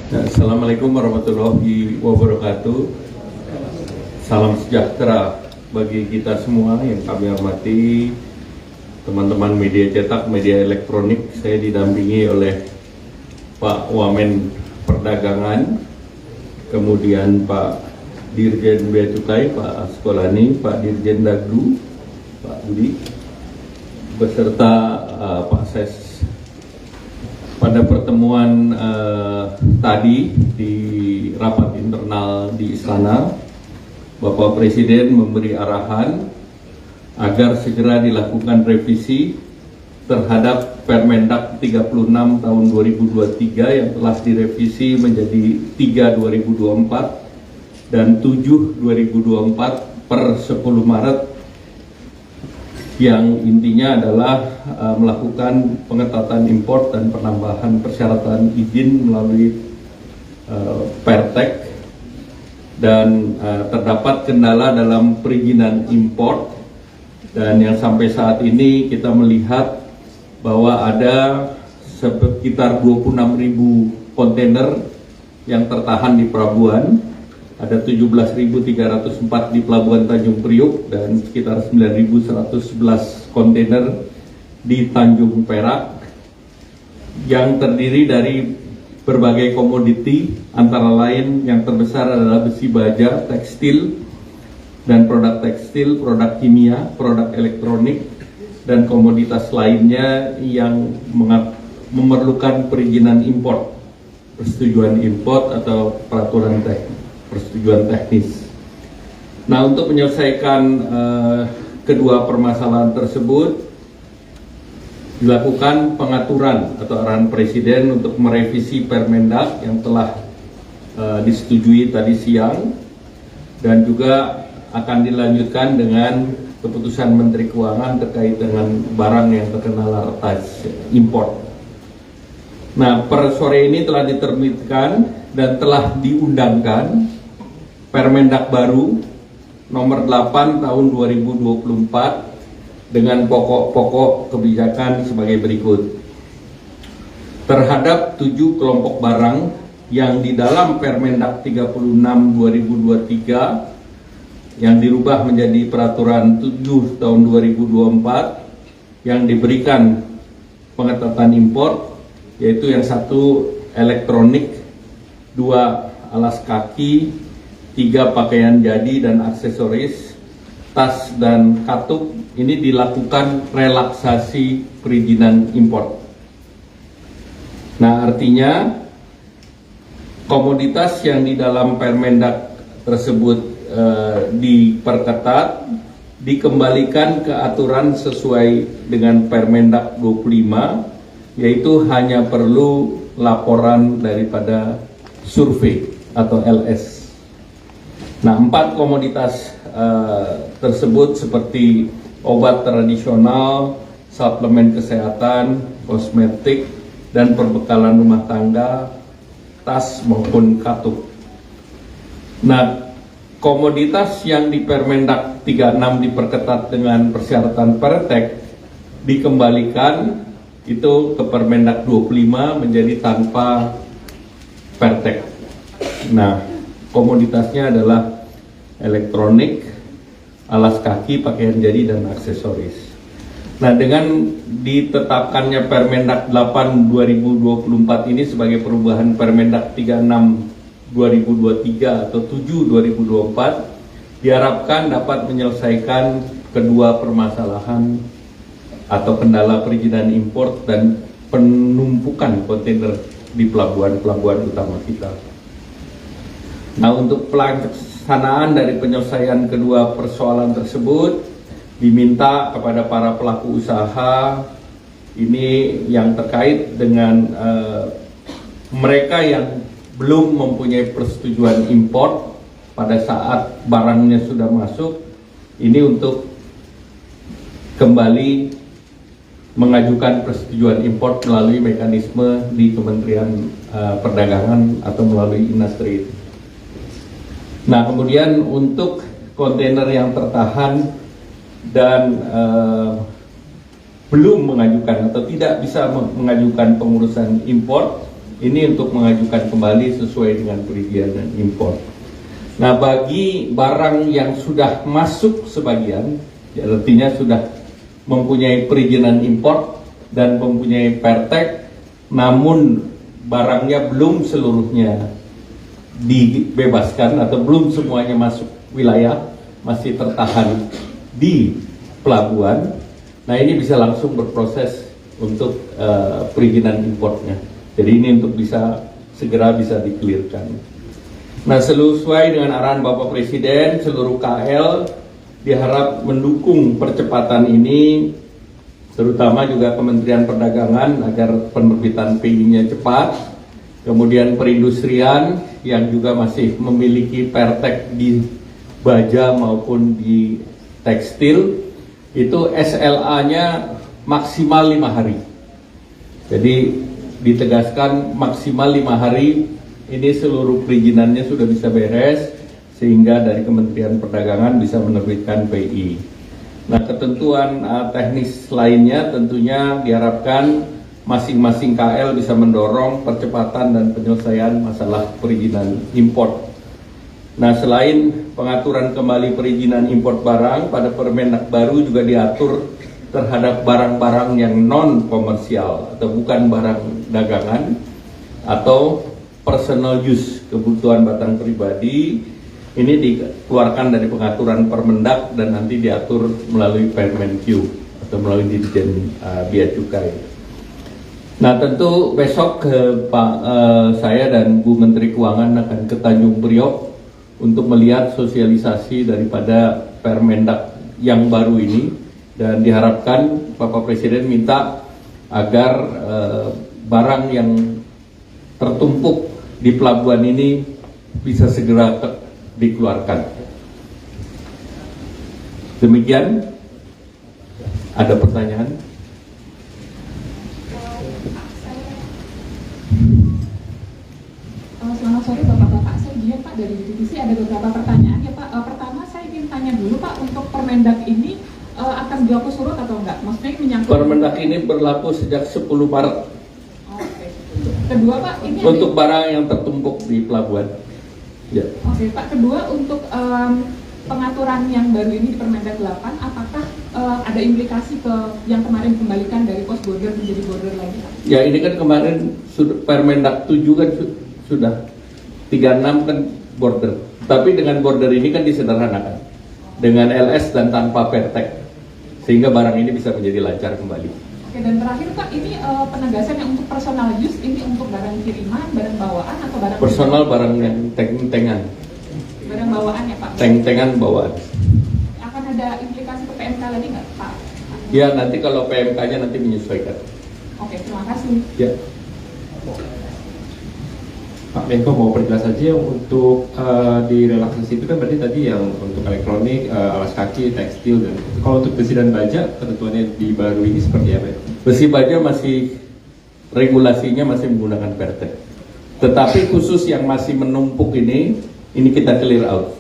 Assalamualaikum warahmatullahi wabarakatuh. Salam sejahtera bagi kita semua yang kami hormati, teman-teman media cetak, media elektronik. Saya didampingi oleh Pak Wamen Perdagangan, kemudian Pak Dirjen Bea Cukai, Pak Askolani, Pak Dirjen Dagdu, Pak Budi, beserta Pak Ses. Pada pertemuan tadi di rapat internal di Istana, Bapak Presiden memberi arahan agar segera dilakukan revisi terhadap Permendak 36 tahun 2023 yang telah direvisi menjadi 3 2024 dan 7 2024 per 10 Maret, yang intinya adalah melakukan pengetatan impor dan penambahan persyaratan izin melalui Pertek, dan terdapat kendala dalam perizinan impor, dan yang sampai saat ini kita melihat bahwa ada sekitar 26.000 kontainer yang tertahan di pelabuhan. Ada 17.304 di Pelabuhan Tanjung Priuk dan sekitar 9.111 kontainer di Tanjung Perak, yang terdiri dari berbagai komoditi, antara lain yang terbesar adalah besi baja, tekstil, dan produk tekstil, produk kimia, produk elektronik, dan komoditas lainnya yang memerlukan perizinan impor, persetujuan impor atau persetujuan teknis. Nah, untuk menyelesaikan kedua permasalahan tersebut, dilakukan pengaturan atau arahan Presiden untuk merevisi Permendak yang telah disetujui tadi siang, dan juga akan dilanjutkan dengan keputusan Menteri Keuangan terkait dengan barang yang terkena lartas impor. Nah, per sore ini telah diterbitkan dan telah diundangkan Permendak baru nomor 8 tahun 2024 dengan pokok-pokok kebijakan sebagai berikut. Terhadap 7 kelompok barang yang di dalam Permendak 36 2023 yang dirubah menjadi peraturan 7 tahun 2024 yang diberikan pengetatan impor, yaitu yang satu elektronik, 2 alas kaki, 3 pakaian jadi dan aksesoris, tas dan katup. Ini dilakukan relaksasi perizinan impor. Nah, artinya komoditas yang di dalam Permendak tersebut diperketat, dikembalikan ke aturan sesuai dengan Permendak 25, yaitu hanya perlu laporan daripada survei atau LS. Nah, 4 komoditas tersebut seperti obat tradisional, suplemen kesehatan, kosmetik, dan perbekalan rumah tangga, tas maupun katup. Nah, komoditas yang di Permendak 36 diperketat dengan persyaratan Pertek dikembalikan itu ke Permendak 25 menjadi tanpa Pertek. Nah, komoditasnya adalah elektronik, alas kaki, pakaian jadi, dan aksesoris. Nah, dengan ditetapkannya Permendak 8 2024 ini sebagai perubahan Permendak 36 2023 atau 7 2024, diharapkan dapat menyelesaikan kedua permasalahan atau kendala perizinan impor dan penumpukan kontainer di pelabuhan-pelabuhan utama kita. Nah, untuk pelaksanaan dari penyelesaian kedua persoalan tersebut, diminta kepada para pelaku usaha ini yang terkait dengan mereka yang belum mempunyai persetujuan impor pada saat barangnya sudah masuk, ini untuk kembali mengajukan persetujuan impor melalui mekanisme di Kementerian Perdagangan atau melalui Inastri. Nah, kemudian untuk kontainer yang tertahan dan belum mengajukan atau tidak bisa mengajukan pengurusan impor, Ini untuk mengajukan kembali sesuai dengan perizinan impor. Nah, bagi barang yang sudah masuk sebagian, ya artinya sudah mempunyai perizinan impor dan mempunyai pertek, namun barangnya belum seluruhnya dibebaskan atau belum semuanya masuk wilayah, masih tertahan di pelabuhan. Nah, ini bisa langsung berproses untuk perizinan importnya. Jadi ini untuk segera bisa dikelirkan. Nah, sesuai dengan arahan Bapak Presiden, seluruh KL diharap mendukung percepatan ini, terutama juga Kementerian Perdagangan agar penerbitan PI-nya cepat. Kemudian perindustrian yang juga masih memiliki pertek di baja maupun di tekstil, itu SLA-nya maksimal 5 hari. Jadi ditegaskan maksimal 5 hari, ini seluruh perizinannya sudah bisa beres, sehingga dari Kementerian Perdagangan bisa menerbitkan PI. Nah, ketentuan teknis lainnya tentunya diharapkan masing-masing KL bisa mendorong percepatan dan penyelesaian masalah perizinan import. Nah, selain pengaturan kembali perizinan import barang, pada Permendak baru juga diatur terhadap barang-barang yang non-komersial atau bukan barang dagangan atau personal use, kebutuhan batang pribadi. Ini dikeluarkan dari pengaturan Permendak dan nanti diatur melalui Permenq atau melalui Dirjen Bea Cukai. Nah, tentu besok saya dan Bu Menteri Keuangan akan ke Tanjung Priok untuk melihat sosialisasi daripada Permendak yang baru ini. Dan diharapkan Bapak Presiden minta agar barang yang tertumpuk di pelabuhan ini bisa segera dikeluarkan. Demikian, ada pertanyaan? Selamat sore Bapak-Bapak, saya Dian Pak dari divisi, ada beberapa pertanyaan ya Pak. Pertama saya ingin tanya dulu Pak, untuk Permendak ini akan berlaku surut atau enggak? Maksudnya menyangkut Permendak ini berlaku sejak 10 Maret. Oke. Kedua Pak, ini untuk barang yang tertumpuk di pelabuhan. Ya. Oke Pak, kedua untuk pengaturan yang baru ini di Permendak 8, apakah ada implikasi ke yang kemarin dikembalikan dari pos border menjadi border lagi Pak? Ya, ini kan kemarin Permendak 7 kan sudah 36 kan border. Tapi dengan border ini kan disederhanakan dengan LS dan tanpa pertek, sehingga barang ini bisa menjadi lancar kembali. Oke, dan terakhir Pak, ini penegasan yang untuk personal use, ini untuk barang kiriman, barang bawaan atau barang personal, barang yang tengan, barang bawaan ya Pak? tengan bawaan. Akan ada implikasi ke PMK lagi nggak Pak? Ya, nanti kalau PMK-nya nanti menyesuaikan. Oke, terima kasih. Ya. Pak Menko mau perjelas saja untuk di relaksasi itu kan berarti tadi yang untuk elektronik, alas kaki, tekstil, dan kalau untuk besi dan baja ketentuannya di baru ini seperti apa ya? Besi baja masih regulasinya masih menggunakan pertek. Tetapi khusus yang masih menumpuk ini kita clear out,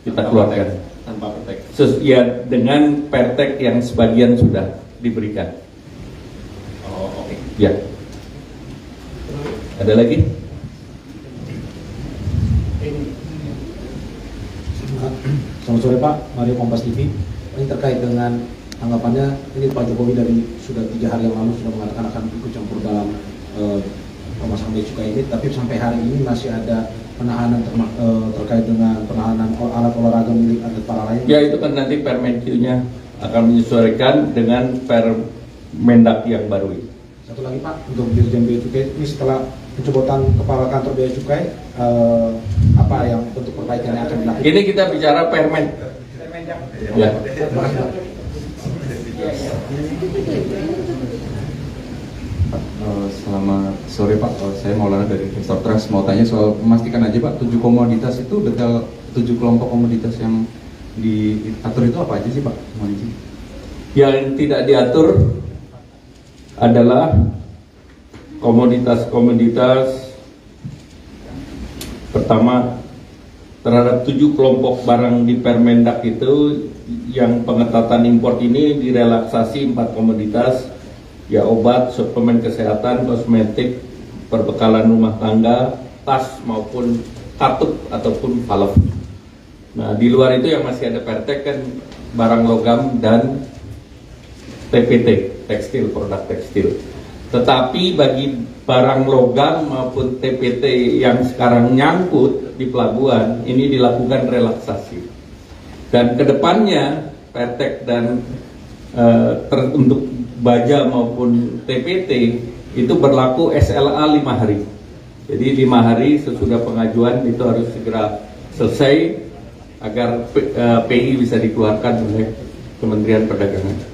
kita keluarkan. Tanpa pertek. Ya, dengan pertek yang sebagian sudah diberikan. Oh, oke. Ya. Ada lagi? Selamat sore Pak, Mario Kompas TV. Ini terkait dengan tanggapannya, ini Pak Jokowi dari sudah 3 hari yang lalu sudah mengatakan akan ikut campur dalam pemasangan bea cukai ini, tapi sampai hari ini masih ada penahanan terkait dengan penahanan alat olahraga milik atlet para lain. Ya, itu kan nanti Permenq-nya akan menyesuaikan dengan Permendak yang baru ini. Satu lagi Pak, untuk Dirjen Bea Cukai ini setelah pencopotan kepala kantor Bea Cukai, apa yang bentuk perbaikan yang akan dilakukan? Ini kita bicara Permen. Ya. Selamat sore Pak, saya Maulana dari Investor Trust. Mau tanya soal, memastikan aja Pak, 7 komoditas itu detail 7 kelompok komoditas yang diatur itu apa aja sih Pak? Mohon izin. Yang tidak diatur adalah komoditas-komoditas pertama terhadap 7 kelompok barang di Permendak itu yang pengetatan import ini direlaksasi 4 komoditas, ya obat, suplemen kesehatan, kosmetik, perbekalan rumah tangga, tas maupun katup ataupun valve. Nah, di luar itu yang masih ada pertek kan barang logam dan TPT, tekstil, produk tekstil. Tetapi bagi barang logam maupun TPT yang sekarang nyangkut di pelabuhan, ini dilakukan relaksasi. Dan kedepannya pertek dan untuk baja maupun TPT itu berlaku SLA 5 hari. Jadi 5 hari sesudah pengajuan itu harus segera selesai agar PI bisa dikeluarkan oleh Kementerian Perdagangan.